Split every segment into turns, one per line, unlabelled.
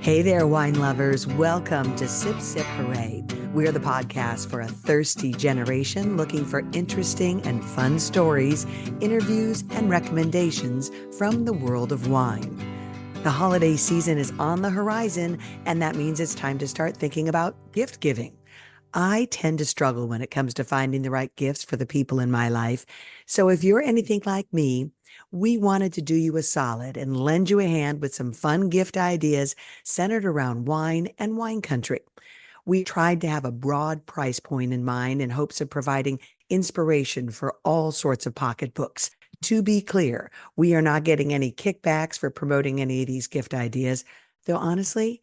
Hey there, wine lovers. Welcome to Sip Sip Hooray. We're the podcast for a thirsty generation looking for interesting and fun stories, interviews, and recommendations from the world of wine. The holiday season is on the horizon, and that means it's time to start thinking about gift giving. I tend to struggle when it comes to finding the right gifts for the people in my life. So if you're anything like me, we wanted to do you a solid and lend you a hand with some fun gift ideas centered around wine and wine country. We tried to have a broad price point in mind in hopes of providing inspiration for all sorts of pocketbooks. To be clear, we are not getting any kickbacks for promoting any of these gift ideas, though honestly,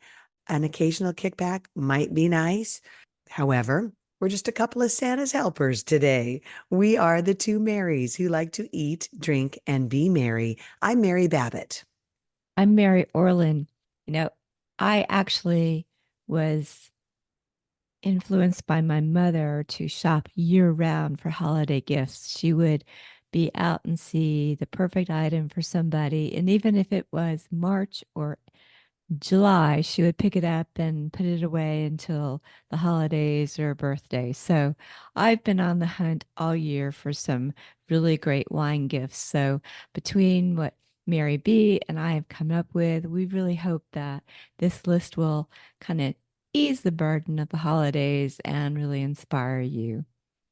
an occasional kickback might be nice. However, we're just a couple of Santa's helpers today. We are the two Marys who like to eat, drink, and be merry. I'm Mary Babbitt.
I'm Mary Orlin. You know, I actually was influenced by my mother to shop year round for holiday gifts. She would be out and see the perfect item for somebody. And even if it was March or July, she would pick it up and put it away until the holidays or birthday. So I've been on the hunt all year for some really great wine gifts. So between what Mary B and I have come up with, we really hope that this list will kind of ease the burden of the holidays and really inspire you.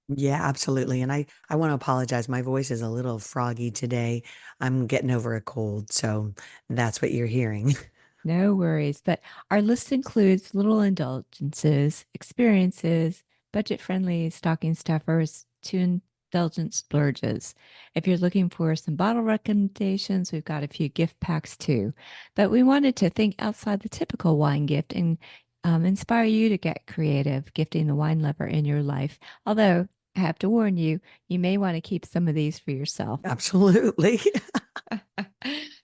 Yeah, absolutely. And I want to apologize. My voice is a little froggy today. I'm getting over a cold, so that's what you're hearing.
No worries. But our list includes little indulgences, experiences, budget friendly stocking stuffers to indulgent splurges. If you're looking for some bottle recommendations, we've got a few gift packs too. But we wanted to think outside the typical wine gift and inspire you to get creative, gifting the wine lover in your life. Although, I have to warn you, you may want to keep some of these for yourself.
Absolutely.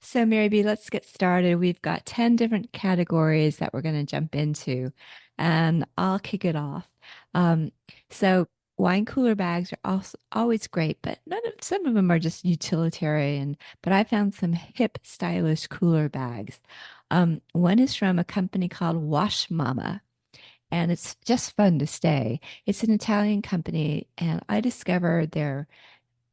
So, Mary B, let's get started. We've got 10 different categories that we're going to jump into, and I'll kick it off. Um, so, wine cooler bags are also always great, but some of them are just utilitarian. But I found some hip, stylish cooler bags. One is from a company called Wash Mama, and it's just fun to stay. It's an Italian company, and I discovered their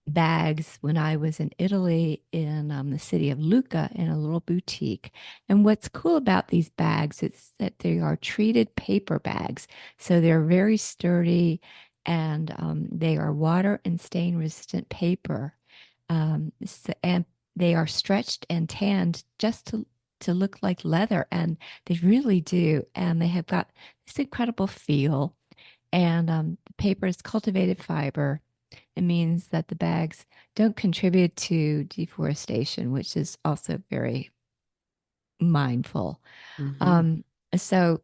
bags when I was in Italy in the city of Lucca in a little boutique. And what's cool about these bags is that they are treated paper bags. So they're very sturdy and they are water and stain resistant paper. And they are stretched and tanned just to look like leather. And they really do. And they have got this incredible feel. And the paper is cultivated fiber. It means that the bags don't contribute to deforestation, which is also very mindful.
Mhm.
Um, so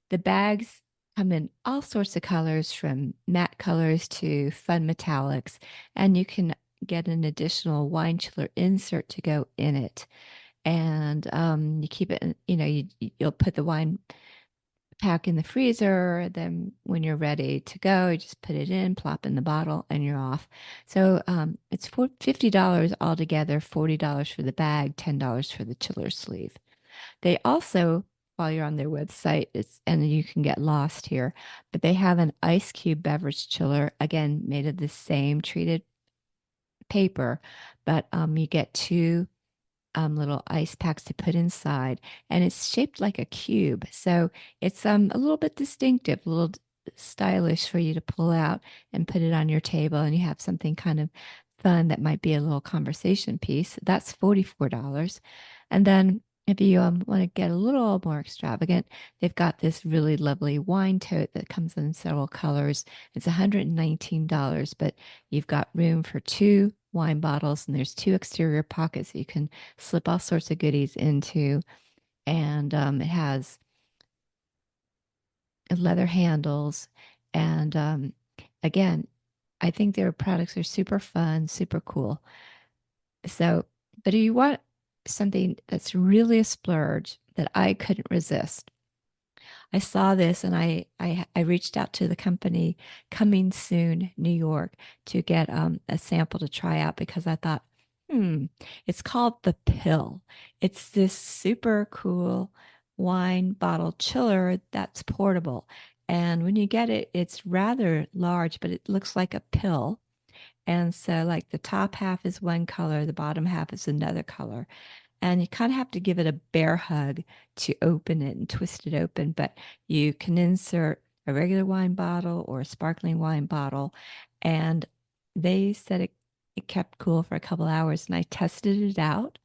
the bags come in all sorts of colors, from matte colors to fun metallics, and you can get an additional wine chiller insert to go in it. And you keep it, you'll put the wine pack in the freezer. Then when you're ready to go, you just put it in, plop in the bottle, and you're off. So it's for $50 altogether, $40 for the bag, $10 for the chiller sleeve. They also, while you're on their website, and you can get lost here, but they have an ice cube beverage chiller, again, made of the same treated paper, but you get two little ice packs to put inside, and it's shaped like a cube. So it's a little bit distinctive, a little stylish for you to pull out and put it on your table, and you have something kind of fun that might be a little conversation piece. That's $44. And then if you want to get a little more extravagant, they've got this really lovely wine tote that comes in several colors. It's $119, but you've got room for two wine bottles, and there's two exterior pockets that you can slip all sorts of goodies into. And it has leather handles. And again, I think their products are super fun, super cool. So, but if you want something that's really a splurge that I couldn't resist, I saw this and I reached out to the company Coming Soon New York to get a sample to try out, because I thought, it's called the pill. It's this super cool wine bottle chiller that's portable. And when you get it, it's rather large, but it looks like a pill. And so, like, the top half is one color, the bottom half is another color. And you kind of have to give it a bear hug to open it and twist it open. But you can insert a regular wine bottle or a sparkling wine bottle. And they said it kept cool for a couple hours. And I tested it out.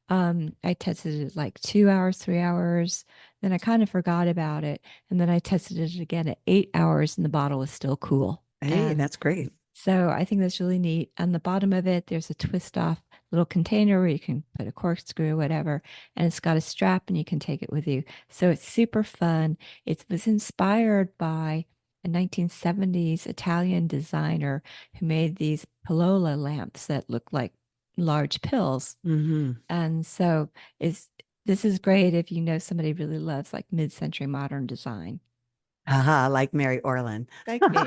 I tested it like 2 hours, 3 hours. Then I kind of forgot about it. And then I tested it again at 8 hours, and the bottle was still cool.
Hey,
And
that's great.
so I think that's really neat. On the bottom of it, there's a twist off little container where you can put a corkscrew or whatever, and it's got a strap and you can take it with you. So it's super fun. It was inspired by a 1970s Italian designer who made these Pallola lamps that look like large pills.
Hmm.
And so is this is great if you know somebody really loves like mid-century modern design,
Haha, like Mary Orlin.
like me.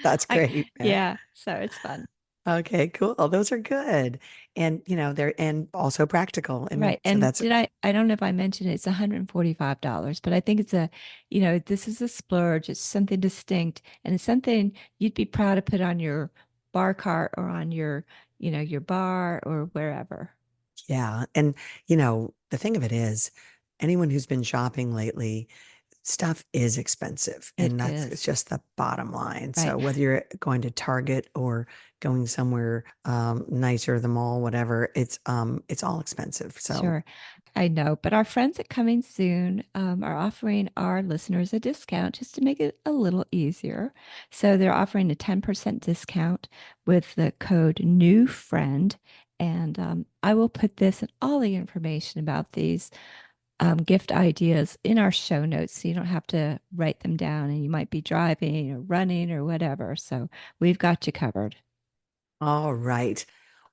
That's
I
great, man.
yeah, so it's fun.
Okay, cool. Those are good. And they're and also practical. And
Right.
so
And
that's
I don't know if I mentioned it, it's $145, but I think it's this is a splurge. It's something distinct and it's something you'd be proud to put on your bar cart or on your bar or wherever.
yeah. And the thing of it is, anyone who's been shopping lately, stuff is expensive.
It
And that's it's
is.
just the bottom line.
Right.
So whether you're going to Target or going somewhere nicer, the mall, whatever, it's all expensive. So
Sure. I know, but our friends at Coming Soon are offering our listeners a discount just to make it a little easier. So they're offering a 10% discount with the code New Friend. And I will put this and all the information about these gift ideas in our show notes so you don't have to write them down and you might be driving or running or whatever. So we've got you covered.
all right.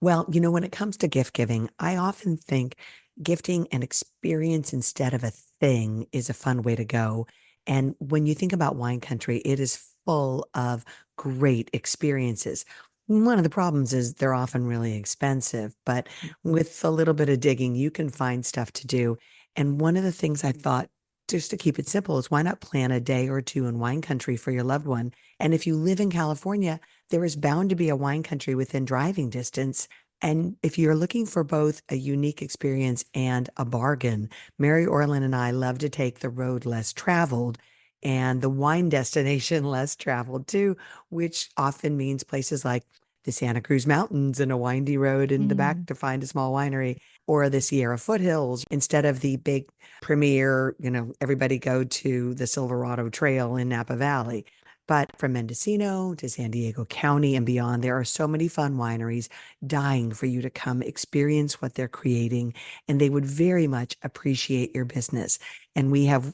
Well, when it comes to gift giving, I often think gifting an experience instead of a thing is a fun way to go. And when you think about wine country, it is full of great experiences. One of the problems is they're often really expensive, but
Mhm.
with a little bit of digging, you can find stuff to do. And one of the things I thought, just to keep it simple, is why not plan a day or two in wine country for your loved one? And if you live in California, there is bound to be a wine country within driving distance. And if you're looking for both a unique experience and a bargain, Mary Orlin and I love to take the road less traveled and the wine destination less traveled too, which often means places like the Santa Cruz Mountains and a windy road in the back
Mm,
to find a small winery, or the Sierra foothills instead of the big premier, everybody go to the Silverado Trail in Napa Valley. But from Mendocino to San Diego County and beyond, there are so many fun wineries dying for you to come experience what they're creating, and they would very much appreciate your business. And we have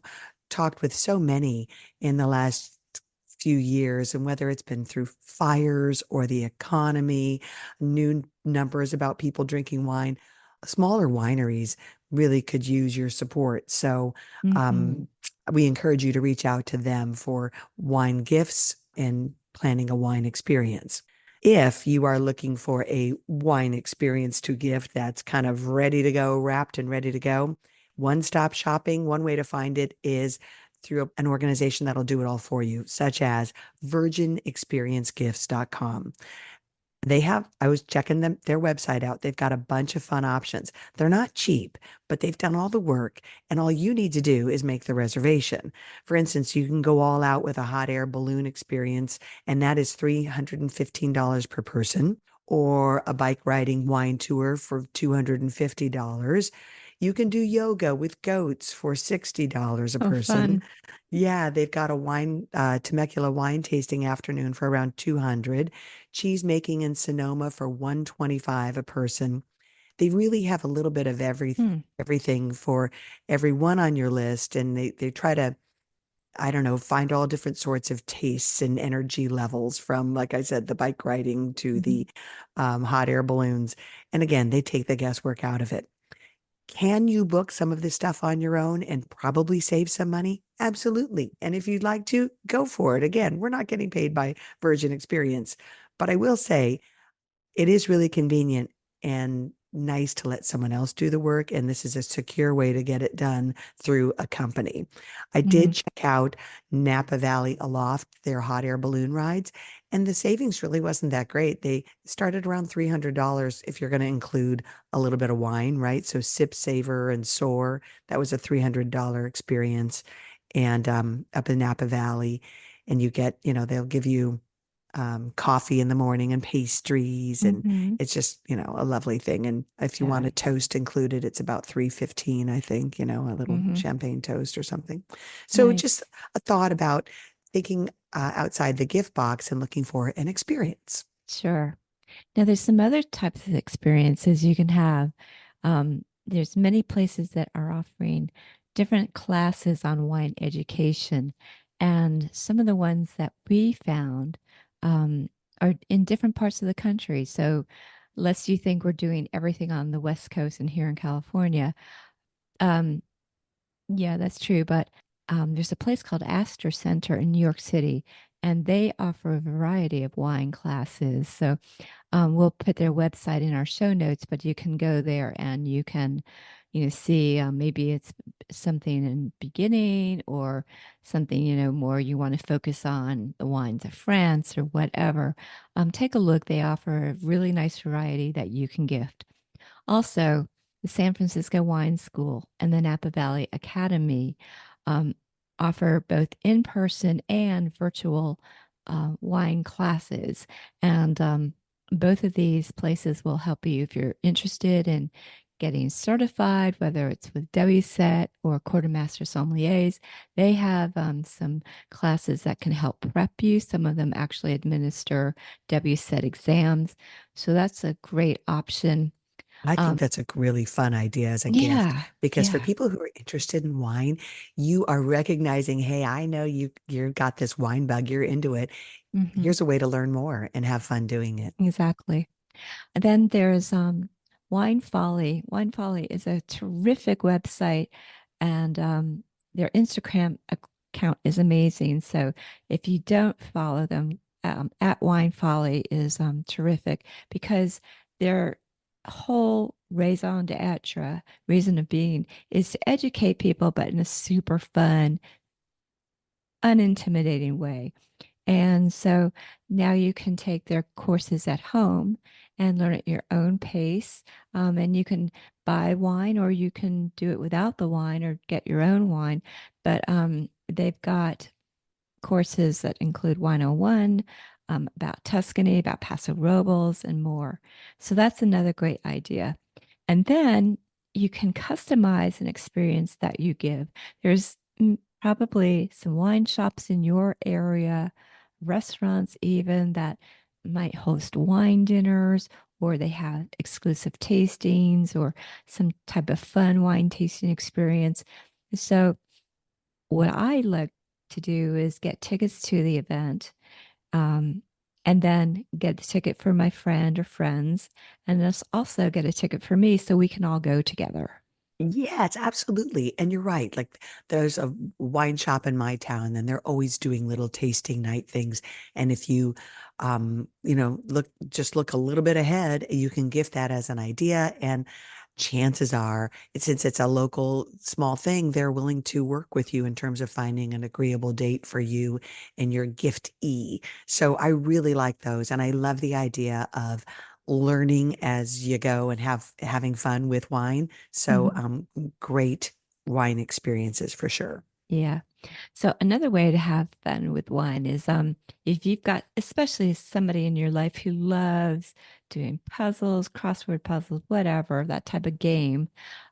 talked with so many in the last few years, and whether it's been through fires or the economy, new numbers about people drinking wine, smaller wineries really could use your support. So,
mhm.
um, we encourage you to reach out to them for wine gifts and planning a wine experience. If you are looking for a wine experience to gift that's kind of ready to go, wrapped and ready to go, one-stop shopping, one way to find it is through an organization that'll do it all for you, such as virginexperiencegifts.com. I was checking their website out. They've got a bunch of fun options. They're not cheap, but they've done all the work, and all you need to do is make the reservation. For instance, you can go all out with a hot air balloon experience, and that is $315 per person, or a bike riding wine tour for $250. You can do yoga with goats for $60 a
Oh,
person.
fun.
Yeah, they've got a Temecula wine tasting afternoon for around 200, cheese making in Sonoma for 125 a person. They really have a little bit of
Hmm.
everything for everyone on your list, and they try to, I don't know, find all different sorts of tastes and energy levels from, like I said, the bike riding to
Mhm.
the hot air balloons. And again, they take the guesswork out of it. Can you book some of this stuff on your own and probably save some money? Absolutely. And if you'd like to, go for it. Again, we're not getting paid by Virgin Experience, but I will say it is really convenient. And nice to let someone else do the work, and this is a secure way to get it done through a company. I did
Mhm.
check out Napa Valley Aloft, their hot air balloon rides, and the savings really wasn't that great. They started around $300 if you're going to include a little bit of wine, right? So Sip, Savor, and Soar, that was a $300 experience. And up in Napa Valley, and you get, they'll give you coffee in the morning and pastries, and
Mhm.
it's just, a lovely thing. And if you want
Yeah.
a toast included, it's about 315, I think, a little
Mhm.
champagne toast or something. So
Nice.
just a thought about thinking outside the gift box and looking for an experience.
Sure. Now, there's some other types of experiences you can have. There's many places that are offering different classes on wine education, and some of the ones that we found are in different parts of the country. So, lest you think we're doing everything on the West Coast and here in California, um, yeah, that's true. But there's a place called Astor Center in New York City, and they offer a variety of wine classes. So we'll put their website in our show notes, but you can go there and you can, see maybe it's something in beginning or something, more you want to focus on the wines of France or whatever. Take a look. They offer a really nice variety that you can gift. Also, the San Francisco Wine School and the Napa Valley Academy um, offer both in person and virtual wine classes. And both of these places will help you if you're interested in getting certified, whether it's with WSET or quartermaster sommeliers. They have some classes that can help prep you. Some of them actually administer WSET exams. So that's a great option.
I think
um,
that's a really fun idea as a gift
yeah,
because for
yeah.
people who are interested in wine, you are recognizing, hey, I know you've got this wine bug, you're into it.
Hmm.
Here's a way to learn more and have fun doing it.
Exactly. And then there's Wine Folly. Wine Folly is a terrific website, and their Instagram account is amazing. So if you don't follow them, at Wine Folly is terrific because their whole raison d'etre, reason of being, is to educate people, but in a super fun, unintimidating way. And so now you can take their courses at home and learn at your own pace. And you can buy wine or you can do it without the wine or get your own wine. But they've got courses that include 101, about Tuscany, about Paso Robles, and more. So that's another great idea. And then you can customize an experience that you give. There's probably some wine shops in your area, restaurants even that might host wine dinners, or they have exclusive tastings or some type of fun wine tasting experience. So what I like to do is get tickets to the event, um, and then get the ticket for my friend or friends, and then also get a ticket for me so we can all go together.
Yes, absolutely. And you're right. Like there's a wine shop in my town and they're always doing little tasting night things. And if you look a little bit ahead, you can gift that as an idea. And chances are, since it's a local small thing, they're willing to work with you in terms of finding an agreeable date for you and your giftee. So I really like those. And I love the idea of learning as you go and having fun with wine. So,
Mhm.
great wine experiences for sure.
Yeah. So another way to have fun with wine is if you've got especially somebody in your life who loves doing puzzles, crossword puzzles, whatever, that type of game.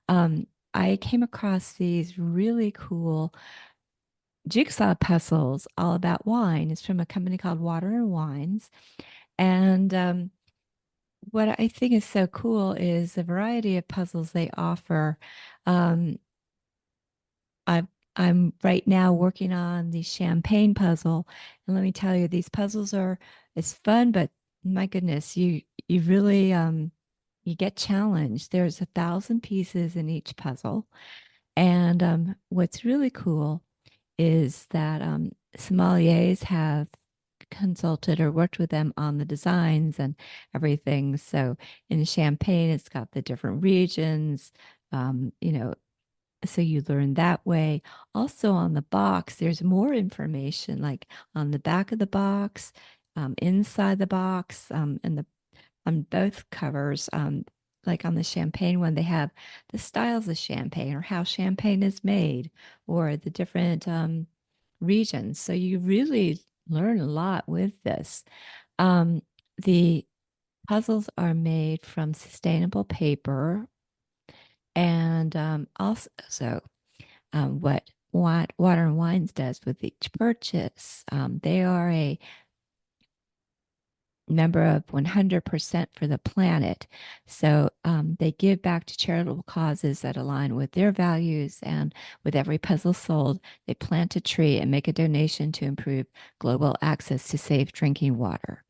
I came across these really cool jigsaw puzzles all about wine. It's from a company called Water and Wines. And what I think is so cool is the variety of puzzles they offer. Um, I I'm right now working on the champagne puzzle, and let me tell you, these puzzles are it's fun, but my goodness, you really you get challenged. There's 1,000 pieces in each puzzle, and what's really cool is that sommeliers have consulted or worked with them on the designs and everything. So in Champagne, it's got the different regions, you know, so you learn that way. Also on the box, there's more information, like on the back of the box, inside the box, and the on both covers. Like on the champagne one, they have the styles of champagne or how champagne is made or the different regions. So you really learn a lot with this. Um, the puzzles are made from sustainable paper and also what Water and Wines does with each purchase. They are a member of 100% for the planet. So they give back to charitable causes that align with their values. And with every puzzle sold, they plant a tree and make a donation to improve global access to safe drinking water.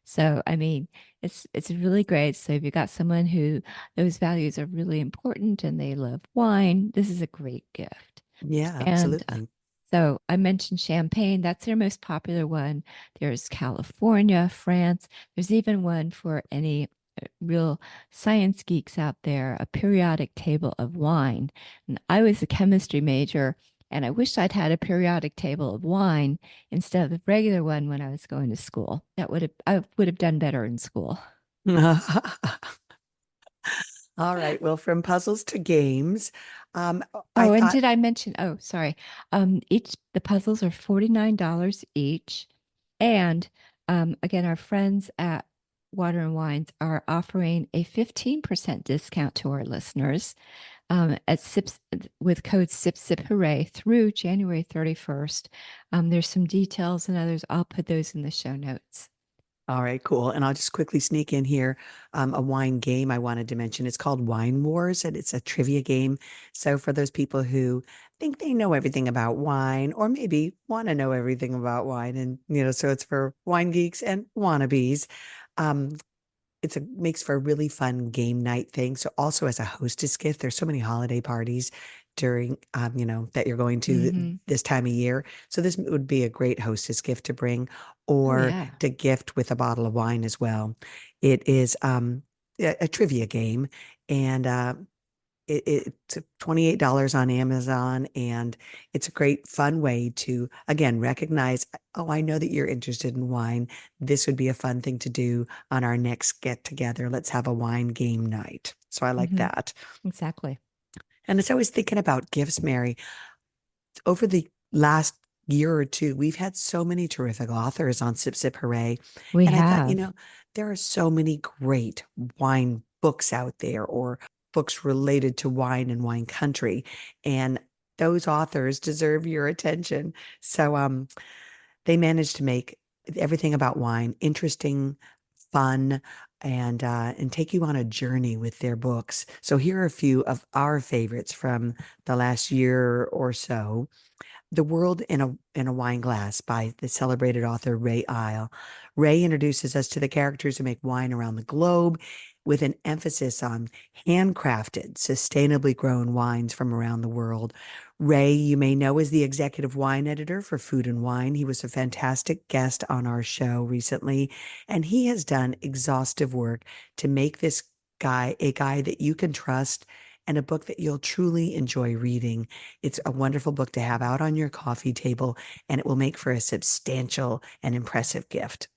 So, I mean, it's really great. So if you've got someone who those values are really important and they love wine, this is a great gift.
Yeah,
And
absolutely.
so I mentioned Champagne. That's their most popular one. There's California, France. There's even one for any real science geeks out there, a periodic table of wine. And I was a chemistry major, and I wish I'd had a periodic table of wine instead of the regular one when I was going to school. I would have done better in school.
All right. Well, from puzzles to games, um, I
Oh, and
thought,
did I mention? Oh, sorry. Each the puzzles are $49 each. And again, our friends at Water and Wines are offering a 15% discount to our listeners at Sips with code Sip Sip Hooray through January 31st. There's some details and others. I'll put those in the show notes.
all right, cool. And I'll just quickly sneak in here a wine game I wanted to mention. It's called Wine Wars, and it's a trivia game. So for those people who think they know everything about wine, or maybe want to know everything about wine, and so it's for wine geeks and wannabes. Um, it's a makes for a really fun game night thing. So also as a hostess gift, there's so many holiday parties during that you're going to
Hmm.
this time of year. So this would be a great hostess gift to bring
Oh,
or
yeah.
to gift with a bottle of wine as well. It is a trivia game, and it's $28 on Amazon, and it's a great fun way to again recognize, oh, I know that you're interested in wine. This would be a fun thing to do on our next get together. Let's have a wine game night. So I like
Hmm.
that.
Exactly.
And it's always thinking about gifts, Mary. Over the last year or two, we've had so many terrific authors on Sip Sip Hooray.
We
And I thought,
have.
there are so many great wine books out there, or books related to wine and wine country. And those authors deserve your attention. So they managed to make everything about wine interesting, fun, and take you on a journey with their books. So here are a few of our favorites from the last year or so. The World in a Wine Glass by the celebrated author Ray Isle. Ray introduces us to the characters who make wine around the globe with an emphasis on handcrafted, sustainably grown wines from around the world. Ray, you may know, is the executive wine editor for Food and Wine. He was a fantastic guest on our show recently, and he has done exhaustive work to make this guy a guy that you can trust and a book that you'll truly enjoy reading. It's a wonderful book to have out on your coffee table, and it will make for a substantial and impressive gift.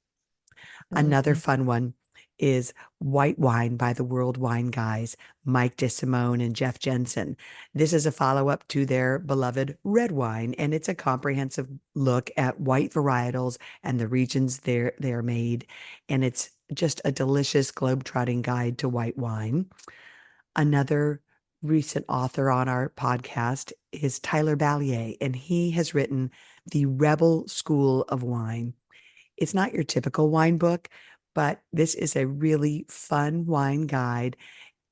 Another
Absolutely.
fun one is White Wine by the World Wine Guys, Mike DeSimone and Jeff Jensen. This is a follow-up to their beloved red wine, and it's a comprehensive look at white varietals and the regions they're made. And it's just a delicious globe-trotting guide to white wine. Another recent author on our podcast is Tyler Ballier, and he has written The Rebel School of Wine. It's not your typical wine book, but this is a really fun wine guide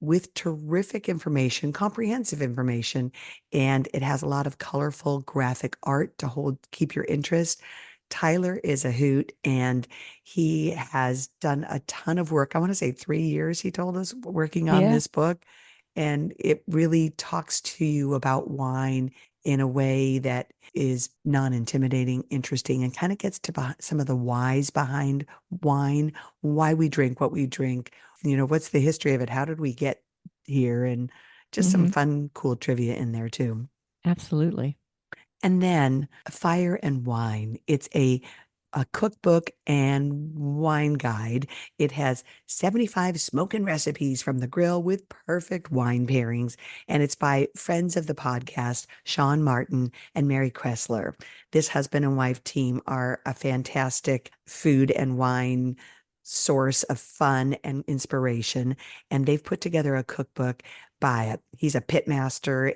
with terrific information, comprehensive information, and it has a lot of colorful graphic art to keep your interest. Tyler is a hoot, and he has done a ton of work. I want to say 3 years, he told us, working on
Yeah.
this book. And it really talks to you about wine in a way that is non-intimidating, interesting, and kind of gets to some of the whys behind wine, why we drink what we drink, what's the history of it? How did we get here? And just some
Mm-hmm.
fun, cool trivia in there too.
Absolutely.
And then Fire and Wine. It's a cookbook and wine guide. It has 75 smoking recipes from the grill with perfect wine pairings. And it's by friends of the podcast, Sean Martin and Mary Kressler. This husband and wife team are a fantastic food and wine source of fun and inspiration. And they've put together a cookbook he's a pit master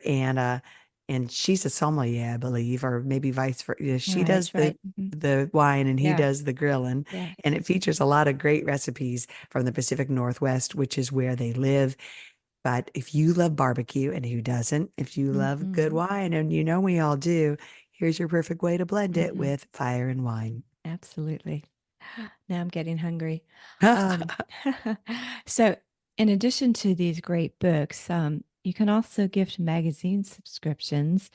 and she's a sommelier, I believe, or maybe vice versa. She
Right,
does
right. Mm-hmm.
the wine and he
Yeah,
does the grilling.
yeah.
And it features a lot of great recipes from the Pacific Northwest, which is where they live. But if you love barbecue, and who doesn't, if you love good
Mm-hmm.
wine, and we all do, here's your perfect way to blend it
Mm-hmm.
with Fire and Wine.
Absolutely. Now I'm getting hungry. Um, so, in addition to these great books, you can also gift magazine subscriptions.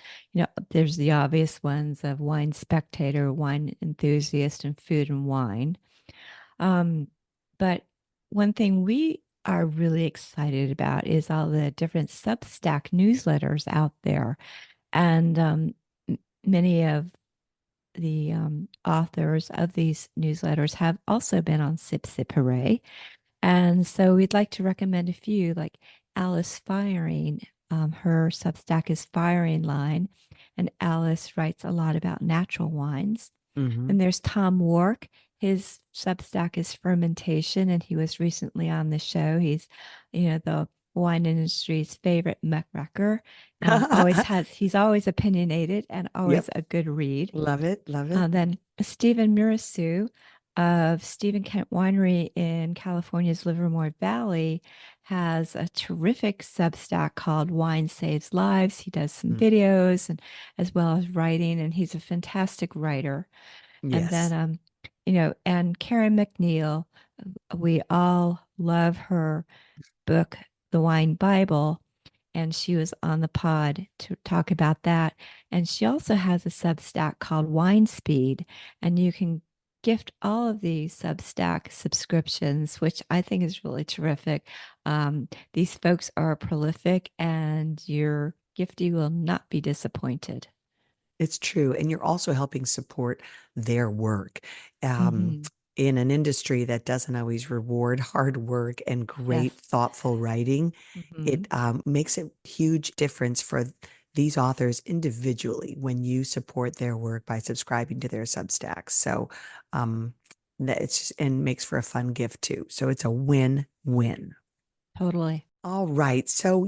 There's the obvious ones of Wine Spectator, Wine Enthusiast, and Food and Wine. Um, but one thing we are really excited about is all the different Substack newsletters out there. And many of the authors of these newsletters have also been on Sip Sip Hooray. And so we'd like to recommend a few, like Alice Firing. Her Substack is Firing Line, and Alice writes a lot about natural wines.
Hmm.
Then there's Tom Wark. His Substack is Fermentation, and he was recently on the show. He's, the wine industry's favorite muckraker, and he's always opinionated and always
Yep.
a good read.
Love it. Love it.
Then Stephen Murasu of Stephen Kent Winery in California's Livermore Valley has a terrific Substack called Wine Saves Lives. He does some
Mm.
videos and as well as writing, and he's a fantastic writer. And then,
Yes.
and Karen McNeil, we all love her book, The Wine Bible, and she was on the pod to talk about that. And she also has a Substack called Wine Speed, and you can gift all of these Substack subscriptions, which I think is really terrific. These folks are prolific, and your giftee will not be disappointed.
It's true. And you're also helping support their work. Um,
Mm-hmm.
in an industry that doesn't always reward hard work and
Yes.
great, thoughtful writing,
Mm-hmm.
it makes a huge difference for these authors individually when you support their work by subscribing to their Substacks. So that it's just, and makes for a fun gift too. So it's a win-win.
Totally.
All right. So,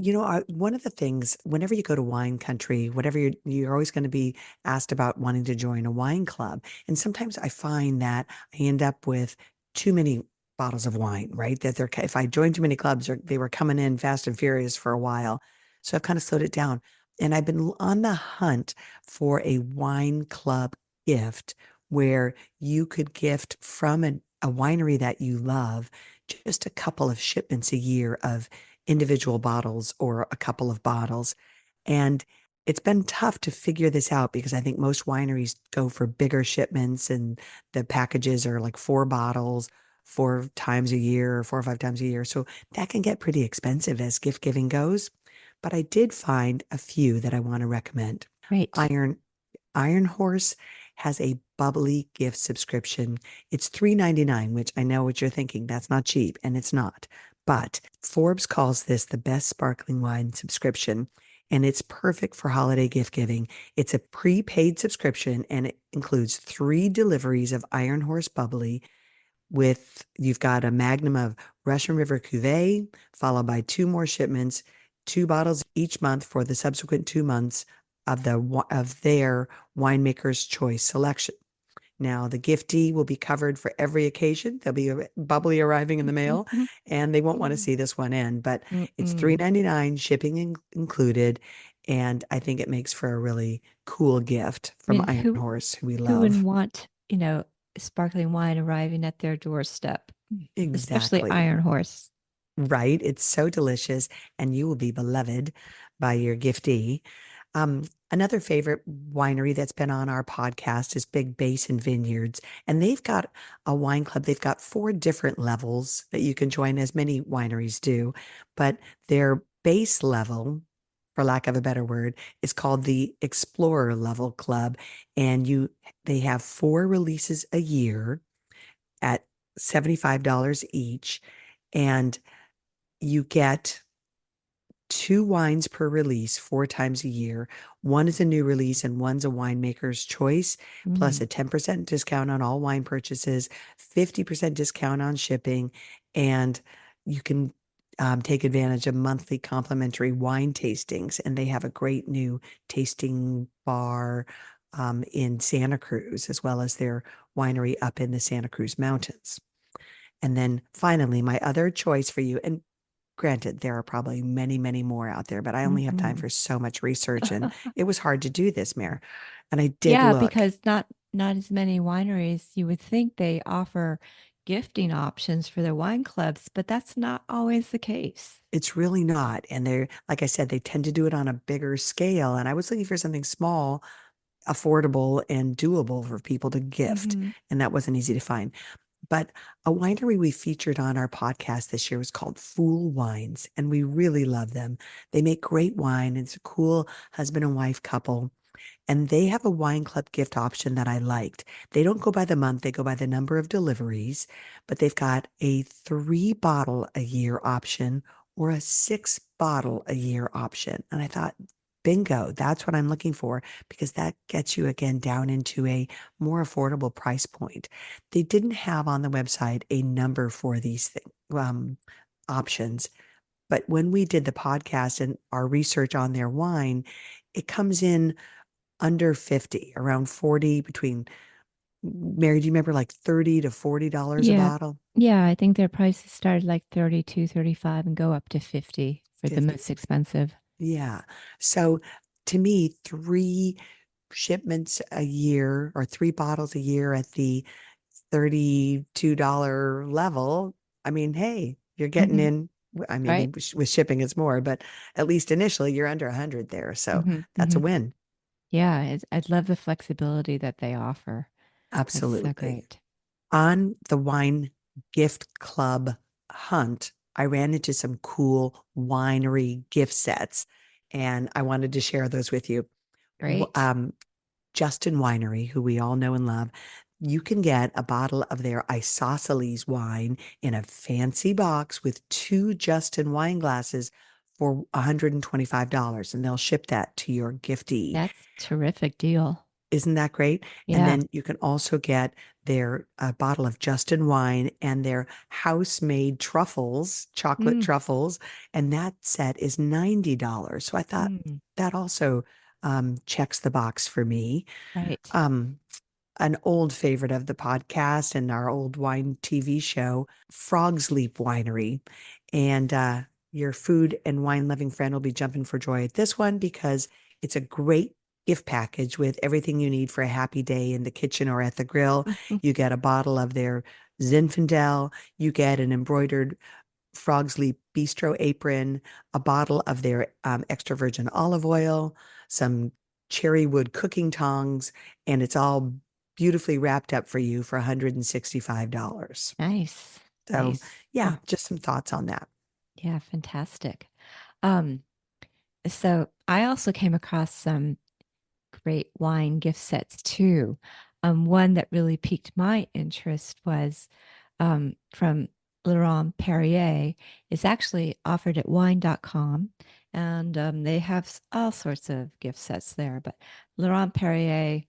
one of the things, whenever you go to wine country, whatever you're always going to be asked about wanting to join a wine club. And sometimes I find that I end up with too many bottles of wine, right? If I joined too many clubs, or they were coming in fast and furious for a while. So I've kind of slowed it down. And I've been on the hunt for a wine club gift where you could gift from a winery that you love just a couple of shipments a year of individual bottles or a couple of bottles. And it's been tough to figure this out because I think most wineries go for bigger shipments and the packages are like 4 bottles 4 times a year or 4 or 5 times a year. So that can get pretty expensive as gift giving goes. But I did find a few that I want to recommend.
Great.
Iron Iron Horse has a bubbly gift subscription. It's $3.99, which I know what you're thinking. That's not cheap, and it's not. But Forbes calls this the best sparkling wine subscription, and it's perfect for holiday gift giving. It's a prepaid subscription, and it includes 3 deliveries of Iron Horse Bubbly you've got a magnum of Russian River Cuvée, followed by 2 more shipments, 2 bottles each month for the subsequent 2 months of their winemaker's choice selection. Now, the giftee will be covered for every occasion. There'll be a bubbly arriving in the mail, and they won't want to see this one end. But it's
Mm-mm.
$3.99, shipping included, and I think it makes for a really cool gift
I
from
mean,
Iron Horse, who we
who wouldn't
love.
want, sparkling wine arriving at their doorstep, especially
Exactly.
Iron Horse.
Right? It's so delicious, and you will be beloved by your giftee. Another favorite winery that's been on our podcast is Big Basin Vineyards, and they've got a wine club. They've got four different levels that you can join, as many wineries do, but their base level, for lack of a better word, is called the Explorer Level Club, and they have four releases a year at $75 each, and you get two wines per release four times a year. One is a new release and one's a winemaker's choice, plus
Mm.
a 10% discount on all wine purchases, 50% discount on shipping, and you can take advantage of monthly complimentary wine tastings. And they have a great new tasting bar in Santa Cruz, as well as their winery up in the Santa Cruz Mountains. And then finally, my other choice for you, and granted, there are probably many, many more out there, but I only have time
Mhm.
for so much research, and it was hard to do this, Mare. And I did
Yeah,
look.
because not as many wineries. You would think they offer gifting options for their wine clubs, but that's not always the case.
It's really not. And they're, like I said, they tend to do it on a bigger scale. And I was looking for something small, affordable, and doable for people to gift.
Hmm.
And that wasn't easy to find. But a winery we featured on our podcast this year was called Fool Wines, and we really love them. They make great wine. It's a cool husband and wife couple. And they have a wine club gift option that I liked. They don't go by the month, they go by the number of deliveries, but they've got a 3 bottle a year option or a 6 bottle a year option. And I thought, bingo, that's what I'm looking for because that gets you again down into a more affordable price point. They didn't have on the website a number for these options. But when we did the podcast and our research on their wine, it comes in under 50, around 40, between, Mary, do you remember, like $30 to $40 a
Yeah.
bottle?
Yeah, I think their prices start like 32, 35, and go up to 50 for the
50.
most expensive.
Yeah. So to me, 3 shipments a year or 3 bottles a year at the $32 level. I mean, hey, you're getting
Hmm.
in. I
Right?
mean, with shipping, it's more, but at least initially you're under 100 there. So
Hmm.
that's a
Hmm.
win.
Yeah, I love the flexibility that they offer. That's so
Absolutely.
great.
On the wine gift club hunt, I ran into some cool winery gift sets, and I wanted to share those with you.
Great.
Um, Justin Winery, who we all know and love, you can get a bottle of their isosceles wine in a fancy box with two Justin wine glasses for $125, and they'll ship that to your giftee.
That's a terrific deal.
Isn't that great? And
Yeah.
then you can also get their bottle of Justin wine and their house-made truffles, chocolate
Mm,
truffles, and that set is $90. So I thought
mm,
that also checks the box for me.
right.
Um, an old favorite of the podcast and our old wine TV show, Frog's Leap Winery. And your food and wine loving friend will be jumping for joy at this one because it's a great gift package with everything you need for a happy day in the kitchen or at the grill. You get a bottle of their Zinfandel, you get an embroidered Frog's Leap Bistro apron, a bottle of their extra virgin olive oil, some cherry wood cooking tongs, and it's all beautifully wrapped up for you for $165.
Nice.
So,
Nice.
yeah, just some thoughts on that.
Yeah, fantastic. Um, so I also came across some great wine gift sets too. One that really piqued my interest was from Laurent Perrier. It's actually offered at wine.com, and they have all sorts of gift sets there. But Laurent Perrier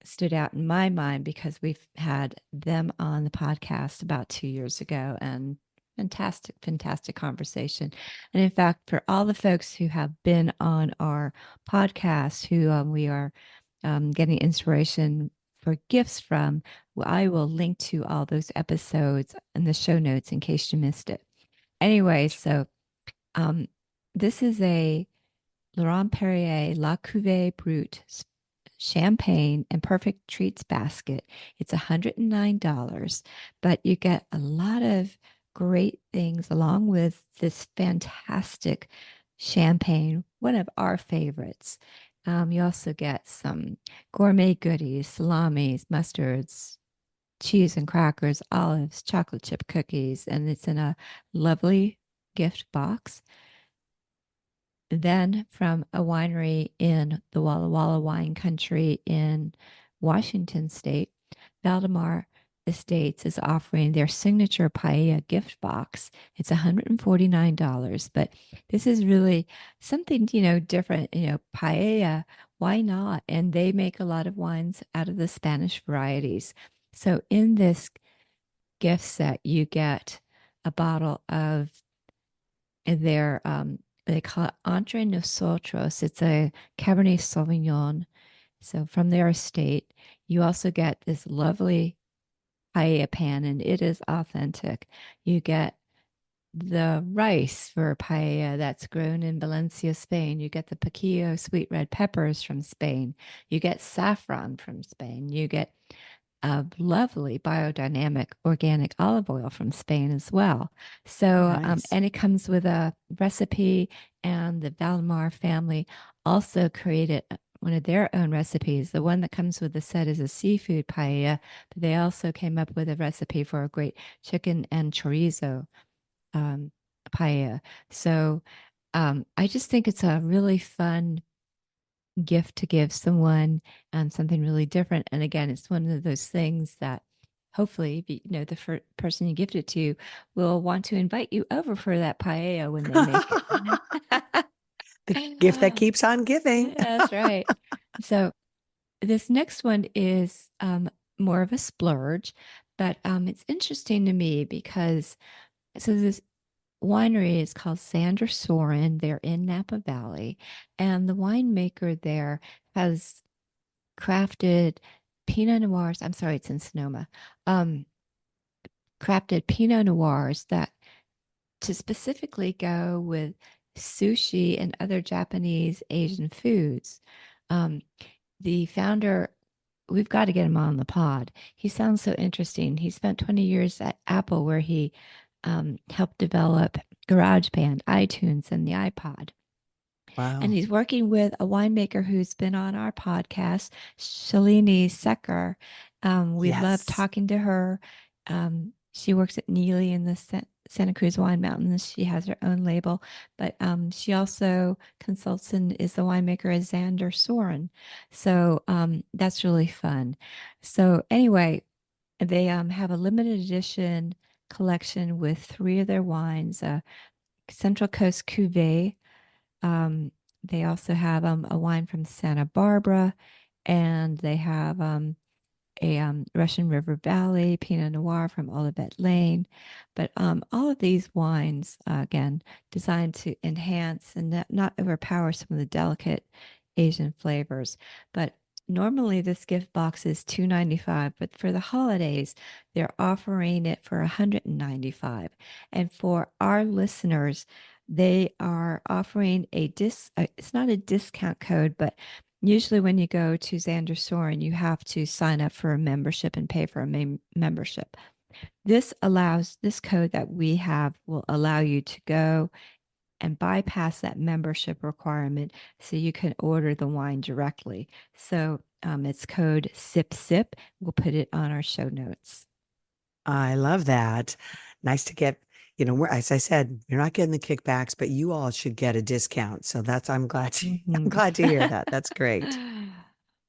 stood out in my mind because we've had them on the podcast about 2 years ago, and fantastic, fantastic conversation. And in fact, for all the folks who have been on our podcast, who we are getting inspiration for gifts from, I will link to all those episodes in the show notes in case you missed it. Anyway, so um, this is a Laurent Perrier La Cuvée Brut champagne and perfect treats basket. It's $109, but you get a lot of great things along with this fantastic champagne, one of our favorites. You also get some gourmet goodies, salamis, mustards, cheese and crackers, olives, chocolate chip cookies, and it's in a lovely gift box. Then from a winery in the Walla Walla wine country in Washington state, Valdemar Estates is offering their signature paella gift box. It's $149, but this is really something, different, paella, why not? And they make a lot of wines out of the Spanish varieties. So in this gift set, you get a bottle of their they call it Entre Nosotros. It's a Cabernet Sauvignon. So from their estate, you also get this lovely paella pan, and it is authentic. You get the rice for paella that's grown in Valencia, Spain. You get the piquillo sweet red peppers from Spain. You get saffron from Spain. You get a lovely biodynamic organic olive oil from Spain as well. So,
Nice.
and it comes with a recipe, and the Valmar family also created one of their own recipes. The one that comes with the set is a seafood paella, but they also came up with a recipe for a great chicken and chorizo um, paella. So, I just think it's a really fun gift to give someone, something really different. And again, it's one of those things that hopefully, the person you gift it to will want to invite you over for that paella when they make it.
The gift that keeps on giving.
That's right. So this next one is more of a splurge, but it's interesting to me because this winery is called Sander Soren. They're in Napa Valley, and the winemaker there has crafted Pinot Noirs. I'm sorry, it's in Sonoma. Um, Crafted Pinot Noirs that to specifically go with sushi and other Japanese Asian foods. Um, the founder, we've got to get him on the pod. He sounds so interesting. He spent 20 years at Apple where he helped develop GarageBand, iTunes, and the iPod. And
Wow.
he's working with a winemaker who's been on our podcast, Shalini Secker. We love
Yes.
talking to her. She works at Neely in the Santa Cruz Wine Mountains. She has her own label, but she also consults and is the winemaker at Xander Soren. So that's really fun. So anyway, they have a limited edition collection with three of their wines, Central Coast Cuvée. Um, they also have a wine from Santa Barbara, and they have a Russian River Valley Pinot Noir from Olivet Lane. But all of these wines, again, designed to enhance and not overpower some of the delicate Asian flavors. But normally this gift box is $295, but for the holidays, they're offering it for $195. And for our listeners, they are offering it's not a discount code, but usually when you go to Xander Soren, you have to sign up for a membership and pay for a membership. This code that we have will allow you to go and bypass that membership requirement so you can order the wine directly. So it's code Sip Sip. We'll put it on our show notes.
I love that. Nice to get, as I said, you're not getting the kickbacks, but you all should get a discount. So I'm glad I'm
Mhm.
glad to hear that. That's great.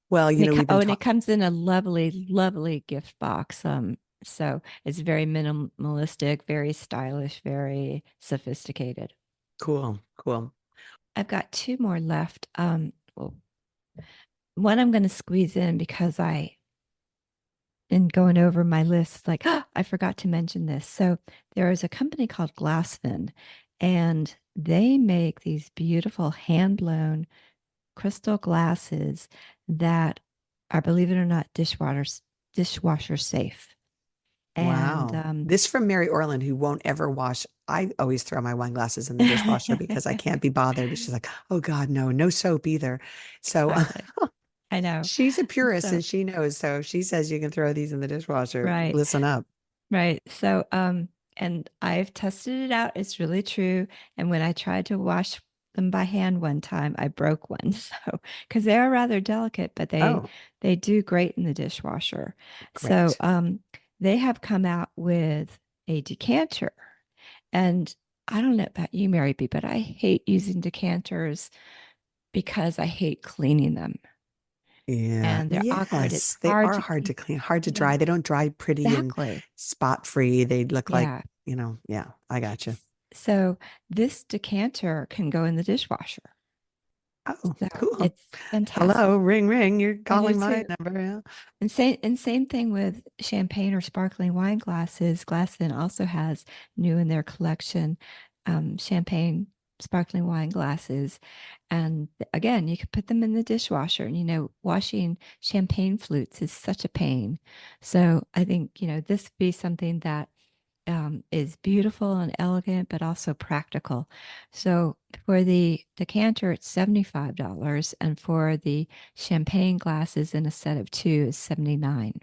Well, we've been
And it
talking.
comes in a lovely, lovely gift box. So it's very minimalistic, very stylish, very sophisticated.
Cool, cool.
I've got two more left. Well, one I'm going to squeeze in because in going over my list, like, I forgot to mention this. So there is a company called Glassfin, and they make these beautiful hand blown crystal glasses that are, believe it or not, dishwasher safe. And
Wow. This from Mary Orland, who won't ever wash. I always throw my wine glasses in the dishwasher because I can't be bothered. She's like, oh God, no, no soap either. So
exactly, I know.
she's a purist
So
and she knows. So if she says you can throw these in the dishwasher,
right,
listen up.
right. So and I've tested it out. It's really true. And when I tried to wash them by hand one time. I broke one, so because they are rather delicate, but
Oh,
they do great in the dishwasher. So
great.
they have come out with a decanter, and I don't know about you, Mary B, but I hate using decanters because I hate cleaning them
Yeah.
and they're awkward. It's
Yes, they
hard
are
to
hard to
clean.
clean, hard to
Yeah,
dry. They don't dry pretty and
exactly.
spot free. They look like,
Yeah.
yeah, I gotcha.
So this decanter can go in the dishwasher.
Oh,
So
cool.
it's fantastic.
Hello, ring ring. You're
I do
calling my
too.
number. Yeah.
And same thing with champagne or sparkling wine glasses. Glasson also has new in their collection champagne sparkling wine glasses. And again, you could put them in the dishwasher. And washing champagne flutes is such a pain. So I think, this would be something that is beautiful and elegant, but also practical. So for the decanter, it's $75, and for the champagne glasses in a set of two is 79.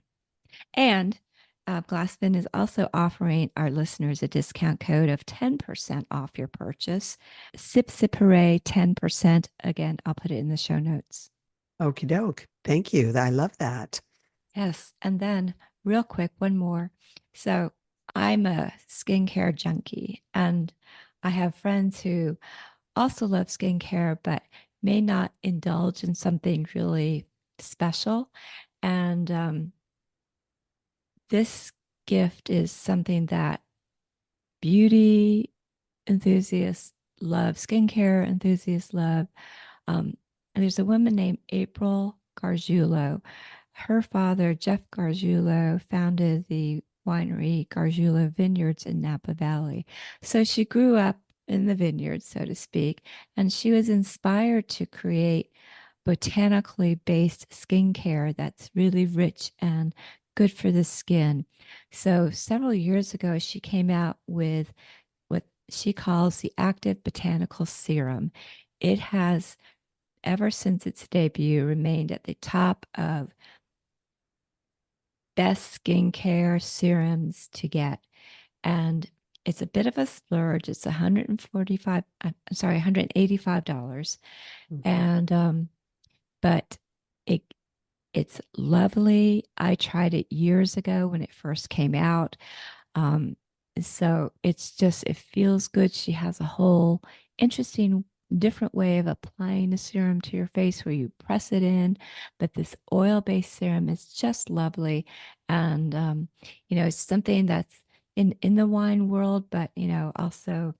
And Glassfin is also offering our listeners a discount code of 10% off your purchase. Sip Sip Hooray, 10%. Again, I'll put it in the show notes.
Okie doke. Thank you. I love that.
Yes. And then, real quick, one more. So, I'm a skincare junkie, and I have friends who also love skincare, but may not indulge in something really special. And this gift is something that beauty enthusiasts love, skincare enthusiasts love. And there's a woman named April Gargiulo. Her father, Jeff Gargiulo, founded the winery Gargiulo Vineyards in Napa Valley. So she grew up in the vineyards, so to speak, and she was inspired to create botanically based skincare that's really rich and good for the skin. So several years ago, she came out with what she calls the active botanical serum. It has, ever since its debut, remained at the top of best skincare serums to get. And it's a bit of a splurge. It's 145, I'm sorry, $185.
Mhm.
And but it it's lovely. I tried it years ago when it first came out. Um, so it feels good. She has a whole interesting, different way of applying the serum to your face where you press it in. But this oil-based serum is just lovely. And, it's something that's in the wine world, but, also,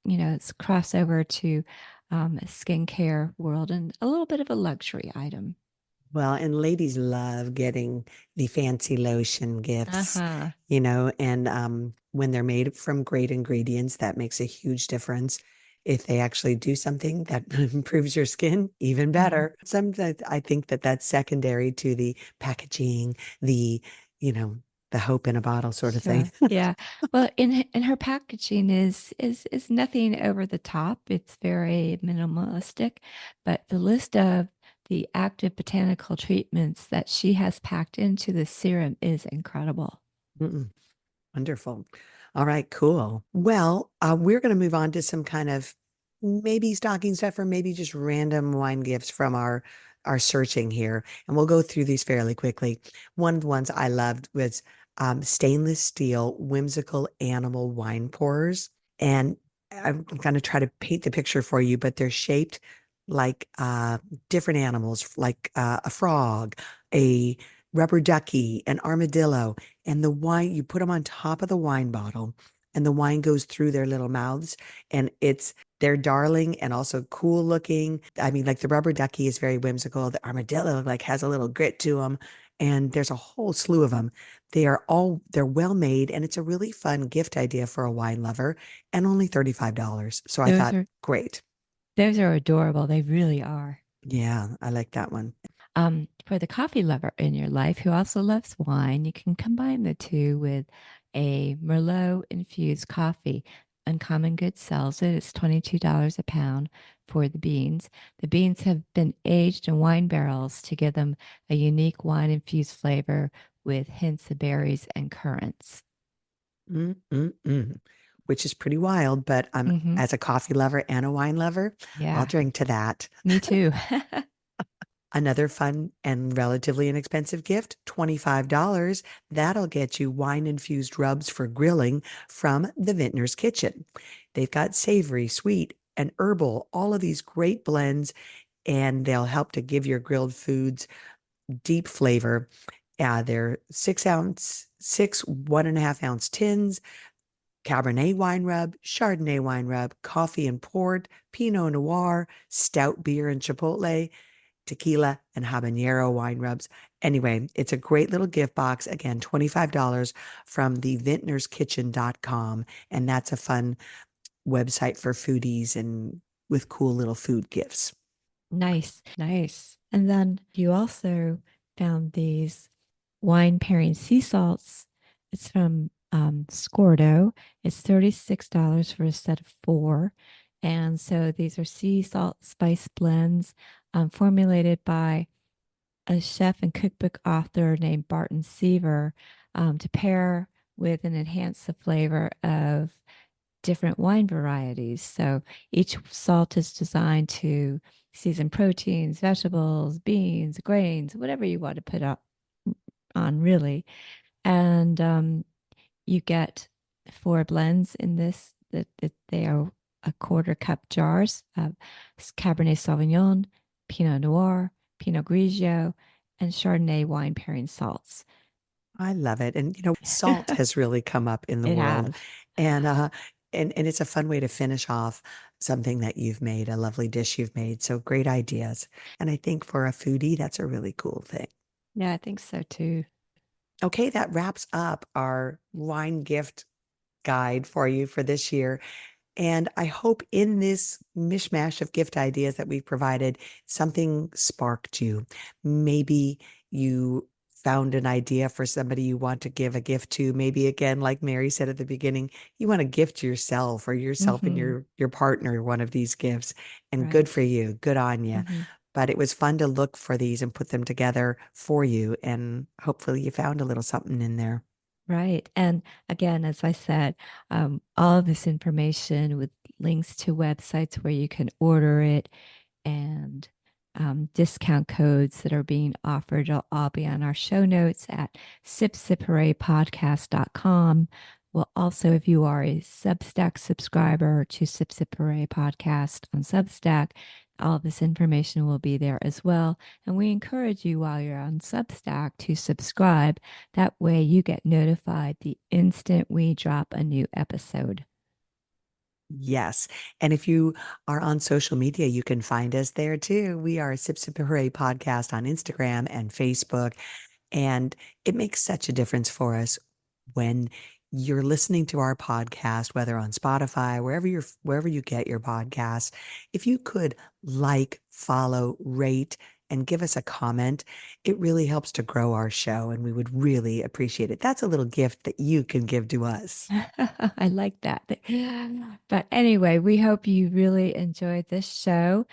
it's crossover to skincare world and a little bit of a luxury item.
Well, and ladies love getting the fancy lotion gifts,
Uh-huh.
and when they're made from great ingredients, that makes a huge difference. If they actually do something that improves your skin, even
Mhm.
better. Sometimes I think that that's secondary to the packaging, you know, the hope in a bottle sort of thing.
Sure. Yeah. Well, in her packaging is nothing over the top. It's very minimalistic, but the list of the active botanical treatments that she has packed into the serum is incredible.
Mm-mm. Wonderful. All right, cool. Well, we're going to move on to some kind of maybe stocking stuff or maybe just random wine gifts from our searching here, and we'll go through these fairly quickly. One of the ones I loved was stainless steel whimsical animal wine pourers, and I'm going to try to paint the picture for you, but they're shaped like different animals, like a frog, a rubber ducky, an armadillo, and the wine, you put them on top of the wine bottle and the wine goes through their little mouths, and they're darling and also cool looking. I mean, like the rubber ducky is very whimsical. The armadillo like has a little grit to them, and there's a whole slew of them. They're well made, and it's a really fun gift idea for a wine lover, and only $35. So I
Those
thought,
are
great.
those are adorable. They really are.
Yeah, I like that one.
For the coffee lover in your life who also loves wine, you can combine the two with a Merlot infused coffee. Uncommon Goods sells it. It's $22 a pound for the beans. The beans have been aged in wine barrels to give them a unique wine infused flavor with hints of berries and currants.
Mm-mm-mm. which is pretty wild, but
Hmm.
as a coffee lover and a wine lover, I'll
Yeah,
drink to that.
me too.
Another fun and relatively inexpensive gift, $25. That'll get you wine-infused rubs for grilling from the Vintner's Kitchen. They've got savory, sweet, and herbal, all of these great blends, and they'll help to give your grilled foods deep flavor. They're 1.5 ounce tins, Cabernet wine rub, Chardonnay wine rub, coffee and port, Pinot Noir, stout beer and Chipotle, tequila, and habanero wine rubs. Anyway, it's a great little gift box. Again, $25 from the vintnerskitchen.com. And that's a fun website for foodies and with cool little food gifts.
Nice, nice. And then you also found these wine pairing sea salts. It's from Scordo. It's $36 for a set of 4. And so these are sea salt spice blends formulated by a chef and cookbook author named Barton Seaver to pair with and enhance the flavor of different wine varieties. So each salt is designed to season proteins, vegetables, beans, grains, whatever you want to put up on, really. And you get 4 blends in this that they are a quarter cup jars of Cabernet Sauvignon, Pinot Noir, Pinot Grigio, and Chardonnay wine pairing salts.
I love it. And salt has really come up in the
It
world.
has.
And and it's a fun way to finish off something that you've made, a lovely dish you've made. So great ideas. And I think for a foodie, that's a really cool thing.
Yeah, I think so too.
Okay, that wraps up our wine gift guide for you for this year. And I hope in this mishmash of gift ideas that we've provided, something sparked you. Maybe you found an idea for somebody you want to give a gift to. Maybe again, like Mary said at the beginning, you want to gift yourself or yourself and
Mm-hmm.
your partner one of these gifts. And good
Right.
for you. Good on you.
Mm-hmm.
But it was fun to look for these and put them together for you. And hopefully you found a little something in there.
Right. And again, as I said, all of this information with links to websites where you can order it and discount codes that are being offered will all be on our show notes at sipsiphooray.podcast.com. Well, also, if you are a Substack subscriber to Sip Sip Hooray podcast on Substack, all this information will be there as well. And we encourage you while you're on Substack to subscribe. That way you get notified the instant we drop a new episode.
Yes. And if you are on social media, you can find us there too. We are Sip Sip Hooray podcast on Instagram and Facebook. And it makes such a difference for us when you're listening to our podcast, whether on Spotify, wherever you get your podcasts. If you could like, follow, rate, and give us a comment, it really helps to grow our show, and we would really appreciate it. That's a little gift that you can give to us.
I like that. But anyway, we hope you really enjoyed this show.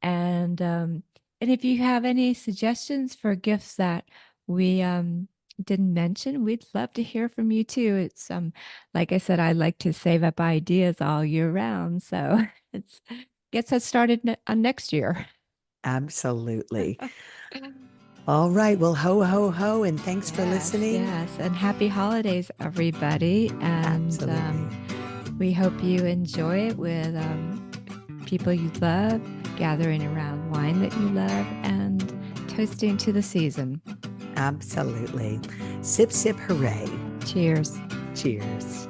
And if you have any suggestions for gifts that we didn't mention, we'd love to hear from you too. It's like I said, I like to save up ideas all year round. So it's gets us started on next year.
Absolutely. All right. Well, ho, ho, ho. And thanks for listening.
Yes. And happy holidays, everybody. And
Absolutely.
we hope you enjoy it with people you love, gathering around wine that you love, and toasting to the season.
Absolutely. Sip, sip, hooray.
Cheers.
Cheers.